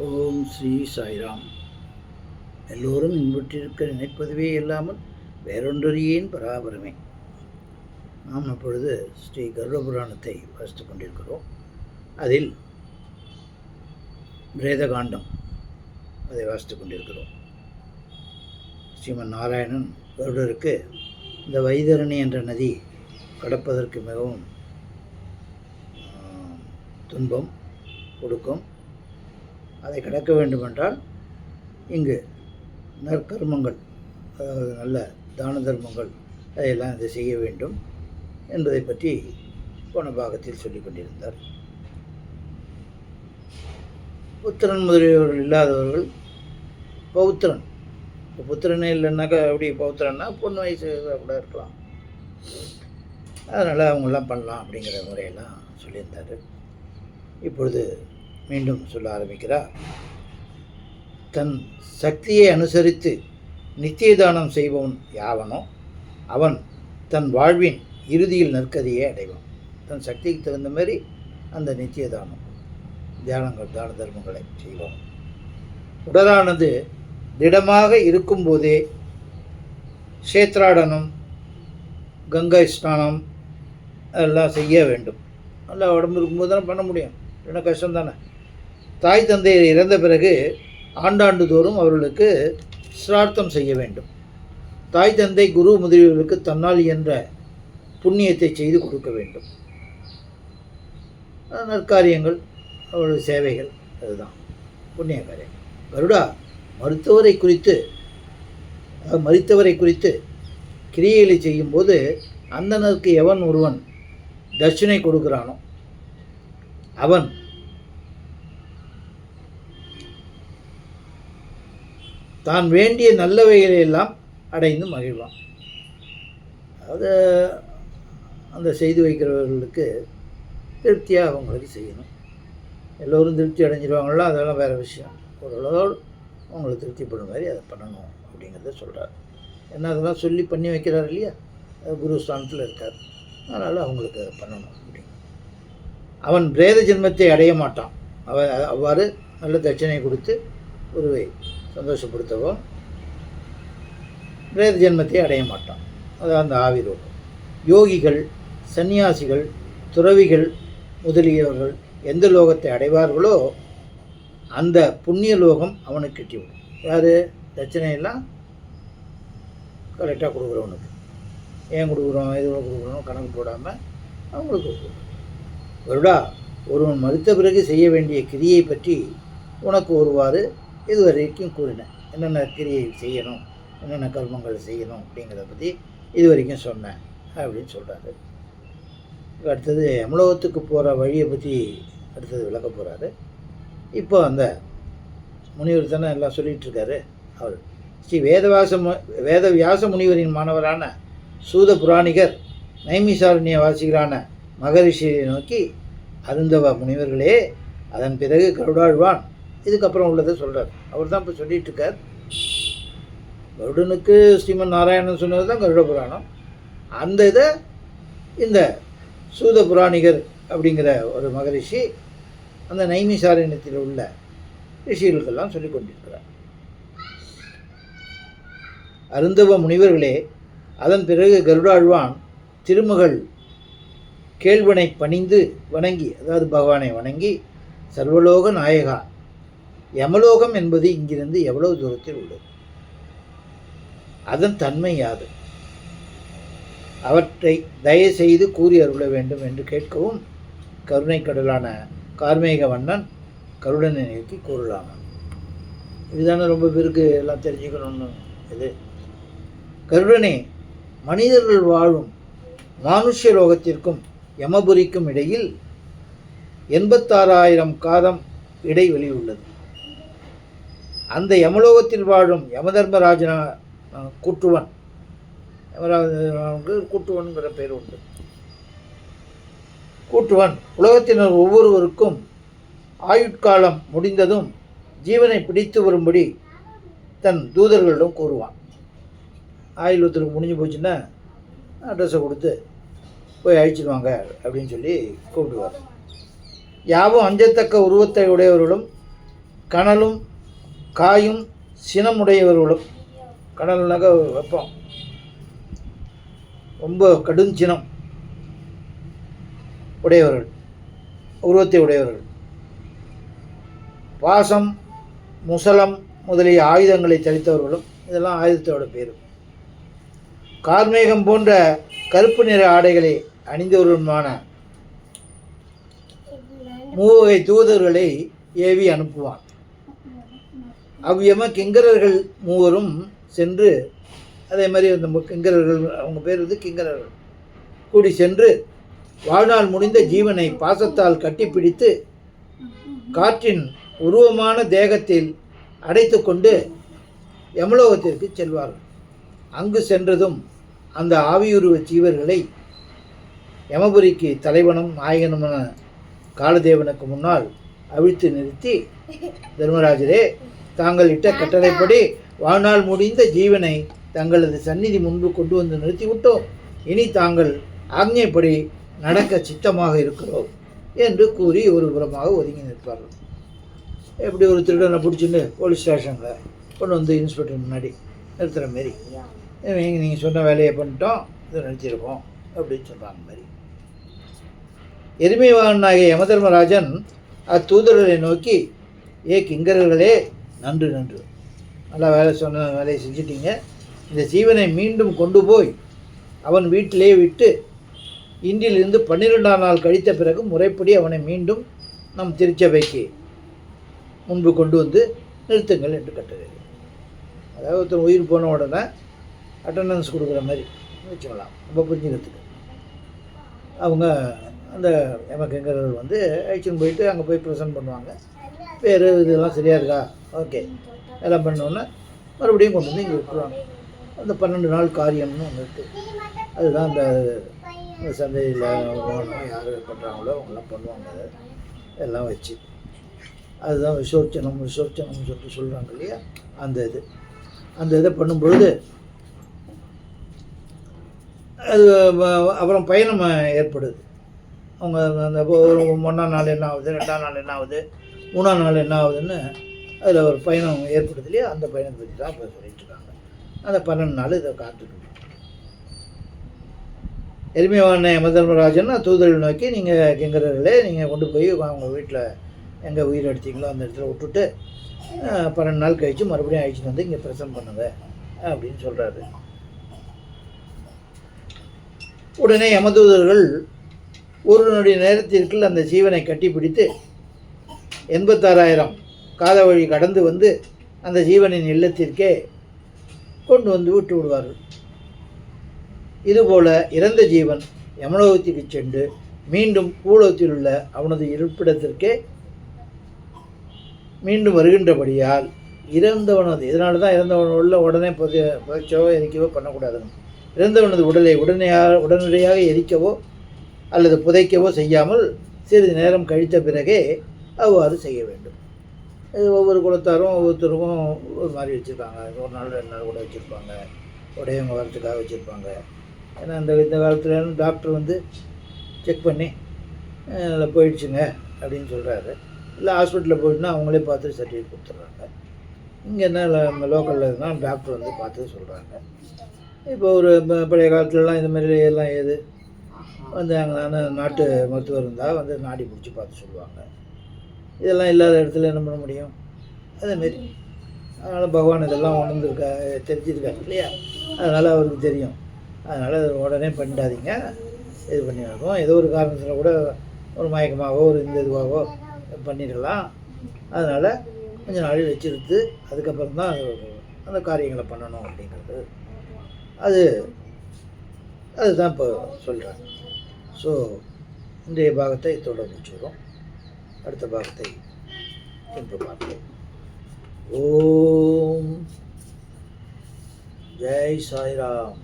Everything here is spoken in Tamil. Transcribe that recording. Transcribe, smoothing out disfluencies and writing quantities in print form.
ஓம் ஸ்ரீ சாய்ராம். எல்லோரும் இன்புற்றிருக்க நினைப்பதுவே இல்லாமல் வேறொன்றறியேன் பராபரமே. நாம் அப்பொழுது ஸ்ரீ கருட புராணத்தை வாசித்துக் கொண்டிருக்கிறோம். அதில் பிரேதகாண்டம் அதை வாசித்துக் கொண்டிருக்கிறோம். ஸ்ரீமன் நாராயணன் கருடருக்கு இந்த வைதரணி என்ற நதி கடப்பதற்கு மிகவும் துன்பம் கொடுக்கும். அதை கடக்க வேண்டுமென்றால் இங்கு நற்கர்மங்கள், அதாவது நல்ல தான தர்மங்கள் அதையெல்லாம் இதை செய்ய வேண்டும் என்பதை பற்றி போன பாகத்தில் சொல்லிக் கொண்டிருந்தார். புத்திரன் முதலியவர்கள் இல்லாதவர்கள் பௌத்திரன், இப்போ புத்திரனே இல்லைன்னாக்கா எப்படி பௌத்திரன்னா பொண்ணு வயசு கூட இருக்கலாம், அதனால் அவங்களாம் பண்ணலாம் அப்படிங்கிற முறையெல்லாம் சொல்லியிருந்தார். இப்பொழுது மீண்டும் சொல்ல ஆரம்பிக்கிறார். தன் சக்தியை அனுசரித்து நித்தியதானம் செய்பவன் யாவனோ அவன் தன் வாழ்வின் இறுதியில் நற்கதியை அடைவான். தன் சக்திக்கு தகுந்த மாதிரி அந்த நித்தியதானம், தியானங்கள், தான தர்மங்களை செய்வான். உடலானது திடமாக இருக்கும்போதே கஷேத்ராடனம், கங்கை ஸ்நானம் அதெல்லாம் செய்ய வேண்டும். நல்லா உடம்பு இருக்கும்போது தானே பண்ண முடியும், என்ன கஷ்டம் தானே. தாய் தந்தையர் இறந்த பிறகு ஆண்டாண்டு தோறும் அவர்களுக்கு சிரார்த்தம் செய்ய வேண்டும். தாய் தந்தை குரு முதலியவர்களுக்கு தன்னால் என்ற புண்ணியத்தை செய்து கொடுக்க வேண்டும். நற்காரியங்கள், அவருடைய சேவைகள், அதுதான் புண்ணிய காரியம். கருடா மரித்தவரை குறித்து கிரியைகளை செய்யும்போது அந்தனருக்கு எவன் ஒருவன் தட்சிணை கொடுக்கிறானோ அவன் தான் வேண்டிய நல்லவைகளையெல்லாம் அடைந்து மகிழ்வான். அதாவது அந்த செய்து வைக்கிறவர்களுக்கு திருப்தியாக அவங்களுக்கு செய்யணும். எல்லோரும் திருப்தி அடைஞ்சிடுவாங்களோ அதெல்லாம் வேறு விஷயம். ஓரளவு அவங்களுக்கு திருப்திப்படும் மாதிரி அதை பண்ணணும் அப்படிங்கிறத சொல்கிறார். ஏன்னா அதெல்லாம் சொல்லி பண்ணி வைக்கிறார் இல்லையா, குரு ஸ்தானத்தில் இருக்கார், அதனால் அவங்களுக்கு அதை பண்ணணும் அப்படின்னு. அவன் பிரேத ஜென்மத்தை அடைய மாட்டான். அவ்வாறு நல்ல தட்சணை கொடுத்து குருவை சந்தோஷப்படுத்தவும் பிரேத ஜென்மத்தை அடைய மாட்டான். அதான் அந்த ஆவிரோகம். யோகிகள், சன்னியாசிகள், துறவிகள் முதலியவர்கள் எந்த லோகத்தை அடைவார்களோ அந்த புண்ணிய லோகம் அவனுக்கு கிட்டிவிடும். யார்? தட்சணையெல்லாம் கரெக்டாக கொடுக்குறவனுக்கு. ஏன் கொடுக்குறோம், எதுவும் கொடுக்குறோம் கணக்கு போடாமல் அவங்களுக்கு கொடுக்குறோம். வருடா, ஒருவன் மறுத்த பிறகு செய்ய வேண்டிய கிரியை பற்றி உனக்கு ஒருவாறு இதுவரைக்கும் கூறினேன். என்னென்ன கிரியை செய்யணும், என்னென்ன கர்மங்கள் செய்யணும் அப்படிங்கிறத பற்றி இதுவரைக்கும் சொன்னேன் அப்படின்னு சொல்கிறாரு. அடுத்தது யமலோகத்துக்கு போகிற வழியை பற்றி அடுத்தது விளக்க போகிறாரு. இப்போ அந்த முனிவர் தானே எல்லாம் சொல்லிகிட்ருக்காரு. அவர் ஸ்ரீ வேதவியாச முனிவரின் மாணவரான சூத புராணிகர் நைமிசாரண்ய வாசிகரான மகரிஷியை நோக்கி, அருந்தவ முனிவர்களே, அதன் பிறகு கருடாழ்வான் இதுக்கப்புறம் உள்ளதை சொல்கிறார். அவர் தான் இப்போ சொல்லிகிட்ருக்கார். கருடனுக்கு ஸ்ரீமன் நாராயணன் சொன்னது தான் கருட புராணம். அந்த இதை இந்த சூத புராணிகர் அப்படிங்கிற ஒரு மகரிஷி அந்த நைமிசாரண்யத்தில் உள்ள ரிஷிகளுக்கெல்லாம் சொல்லி கொண்டிருக்கிறார். அருந்தவ முனிவர்களே, அதன் பிறகு கருடாழ்வான் திருமகள் கேள்வனை பணிந்து வணங்கி, அதாவது பகவானை வணங்கி, சர்வலோக நாயகா, யமலோகம் என்பது இங்கிருந்து எவ்வளவு தூரத்தில் உள்ளது, அதன் தன்மை யாது, அவற்றை தயவு செய்து கூறி அருள வேண்டும் என்று கேட்கவும் கருணை கடலான கார்மேக வண்ணன் கருடனை நோக்கி கூறலானான். இதுதானே ரொம்ப பேருக்கு எல்லாம் தெரிஞ்சுக்கணும்னு. இது கருடனே, மனிதர்கள் வாழும் மானுஷ லோகத்திற்கும் யமபுரிக்கும் இடையில் 86,000 காதம் இடைவெளி உள்ளது. அந்த யமலோகத்தில் வாழும் யமதர்மராஜன கூட்டுவன், யமராஜனுக்கு கூட்டுவன்கிற பேர் உண்டு. கூட்டுவன் உலகத்தினர் ஒவ்வொருவருக்கும் ஆயுட்காலம் முடிந்ததும் ஜீவனை பிடித்து வரும்படி தன் தூதர்களிடம் கூறுவான். ஆயுள் ஒருத்தருக்கு முடிஞ்சு போச்சுன்னா அட்ரஸை கொடுத்து போய் அழிச்சிடுவாங்க அப்படின்னு சொல்லி கூப்பிடுவார். யாவும் அஞ்சத்தக்க உருவத்தை உடையவர்களும் கனலும் காயும் சினமுடையவர்களும், கனல்னாக்க வெப்பம், ரொம்ப கடுஞ்சினம் உடையவர்கள், உருவத்தை உடையவர்கள், பாசம் முசலம் முதலிய ஆயுதங்களை தெளித்தவர்களும், இதெல்லாம் ஆயுதத்தோட பேர். கார்மேகம் போன்ற கருப்பு நிற ஆடைகளை அணிந்தவர்களுமான மூவகை தூதர்களை ஏவி அனுப்புவான். அவ்வியம கிங்கரர்கள் மூவரும் சென்று, அதே மாதிரி அந்த கிங்கரர்கள், அவங்க பேர் கிங்கரர்கள், கூடி சென்று வாழ்நாள் முடிந்த ஜீவனை பாசத்தால் கட்டிப்பிடித்து காற்றின் உருவமான தேகத்தில் அடைத்து கொண்டு யமலோகத்திற்கு செல்வார்கள். அங்கு சென்றதும் அந்த ஆவியுருவ ஜீவர்களை யமபுரிக்கு தலைவனும் நாயகனுமான காலதேவனுக்கு முன்னால் அவிழ்த்து நிறுத்தி, தர்மராஜரே, தாங்கள் இட்ட கட்டளைப்படி வாழ்நாள் முடிந்த ஜீவனை தங்களது சந்நிதி முன்பு கொண்டு வந்து நிறுத்திவிட்டோம். இனி தாங்கள் ஆக்ஞைப்படி நடக்க சித்தமாக இருக்கிறோம் என்று கூறி ஒரு புறமாக ஒதுங்கி நிற்பார்கள். எப்படி ஒரு திருடனை பிடிச்சின்னு போலீஸ் ஸ்டேஷனில் கொண்டு வந்து இன்ஸ்பெக்டர் முன்னாடி நிறுத்துகிற மாரி, நீங்கள் சொன்ன வேலையை பண்ணிட்டோம், இதை நிறுத்தியிருக்கோம் அப்படின்னு சொல்கிறாங்க மாதிரி. எருமைவாகனாகிய யமதர்மராஜன் அத்தூதர்களை நோக்கி, ஏ கிங்கரர்களே, நன்று நன்று, நல்லா சொன்ன வேலையை செஞ்சிட்டீங்க. இந்த ஜீவனை மீண்டும் கொண்டு போய் அவன் வீட்டிலே விட்டு இன்றிலிருந்து 12ஆம் நாள் கழித்த பிறகு முறைப்படி அவனை மீண்டும் நம் திருச்சபைக்கு முன்பு கொண்டு வந்து நிறுத்துங்கள் என்று கட்டளை. அதாவது ஒருத்தர் உயிர் போன உடனே அட்டண்டன்ஸ் கொடுக்குற மாதிரி வச்சுக்கலாம், ரொம்ப புரிஞ்சுக்கிறதுக்கு. அவங்க அந்த எமக்கெங்கர்கள் வந்து அழைச்சின்னு போயிட்டு அங்கே போய் ப்ரெசென்ட் பண்ணுவாங்க. பேர் இதெல்லாம் சரியாக இருக்கா, ஓகே, எல்லாம் பண்ணோன்னே மறுபடியும் கொண்டு வந்து இங்கே விட்டுருவாங்க. அந்த 12 நாள் காரியம்னு ஒன்று இருக்குது. அதுதான் அந்த சந்தையில் யார் பண்ணுறாங்களோ அவங்களாம் பண்ணுவாங்க. எல்லாம் வச்சு அதுதான் விசோர்ச்சனம்னு சொல்லிட்டு சொல்கிறாங்க இல்லையா, அந்த இதை பண்ணும்பொழுது அது அப்புறம் பயணம் ஏற்படுது. அவங்க அந்த ஒரு 1ஆம் நாள் என்ன ஆகுது, 2ஆம் நாள் என்ன ஆகுது, 3ஆம் நாள் என்ன ஆகுதுன்னு அதில் ஒரு பயணம் ஏற்படுது இல்லையா, அந்த பயணத்தை பற்றி தான் இப்போ சொல்லிட்டு இருக்காங்க. அந்த 12 நாள் இதை காத்துக்கணும். எருமைவாகன யமதர்மராஜன் தூதரை நோக்கி, நீங்கள் கிங்கரர்களே, நீங்கள் கொண்டு போய் அவங்க வீட்டில் எங்கே உயிர் எடுத்தீங்களோ அந்த இடத்துல விட்டுட்டு 12 நாள் கழித்து மறுபடியும் அழைச்சிட்டு வந்து இங்கே ப்ரெசென்ட் பண்ணுங்க அப்படின்னு சொல்கிறாரு. உடனே யமதூதர்கள் ஒரு நொடி நேரத்திற்குள் அந்த ஜீவனை கட்டிப்பிடித்து 86,000 காத வழி கடந்து வந்து அந்த ஜீவனின் இல்லத்திற்கே கொண்டு வந்து விட்டு விடுவார்கள். இதுபோல இறந்த ஜீவன் யமலோகத்திற்கு சென்று மீண்டும் பூலோகத்தில் உள்ள அவனது இருப்பிடத்திற்கே மீண்டும் வருகின்றபடியால் இறந்தவனது, இதனால தான் இறந்தவனுள்ள உடனே புதைச்சவோ எரிக்கவோ பண்ணக்கூடாதுன்னு, இறந்தவனது உடலை உடனடியாக எரிக்கவோ அல்லது புதைக்கவோ செய்யாமல் சிறிது நேரம் கழித்த பிறகே அவ்வாறு செய்ய வேண்டும். இது ஒவ்வொரு குலத்தாரும் ஒவ்வொருத்தருக்கும் ஒரு மாதிரி வச்சுருக்காங்க. ஒரு நாள் 2 நாள் கூட வச்சுருப்பாங்க, உடையவங்க வரத்துக்காக வச்சுருப்பாங்க. ஏன்னா இந்த காலத்தில் டாக்டர் வந்து செக் பண்ணி அதில் போயிடுச்சுங்க அப்படின்னு சொல்கிறாரு. இல்லை ஹாஸ்பிட்டலில் போயிட்டுனா அவங்களே பார்த்து சர்டிஃபிகேட் கொடுத்துட்றாங்க. இங்கே என்ன லோக்கலில் இருந்தால் டாக்டர் வந்து பார்த்து சொல்கிறாங்க. இப்போ ஒரு பழைய காலத்துலலாம் இந்த மாதிரி எல்லாம் ஏது வந்து அங்கே நாட்டு மருத்துவர் இருந்தால் வந்து நாடி பிடிச்சி பார்த்து சொல்லுவாங்க. இதெல்லாம் இல்லாத இடத்துல என்ன பண்ண முடியும்? அதேமாரி அதனால் பகவான் இதெல்லாம் உணர்ந்துருக்கா, தெரிஞ்சிருக்காரு இல்லையா, அதனால் அவருக்கு தெரியும். அதனால் உடனே பண்ணிடாதீங்க, இது பண்ணிடுறோம். ஏதோ ஒரு காரணத்தில் கூட ஒரு மயக்கமாகவோ ஒரு இந்த இதுவாகவோ பண்ணிடலாம். அதனால் கொஞ்சம் நாள் வச்சுருந்து அதுக்கப்புறம் தான் அந்த காரியங்களை பண்ணணும் அப்படிங்கிறது அதுதான் இப்போ சொல்கிறாங்க. ஸோ இன்றைய பாகத்தை இதோட முடிச்சுக்கிறோம். அடுத்த பாகத்தை இன்று பார்ப்போம். ஓம் ஜெய் சாய்ராம்.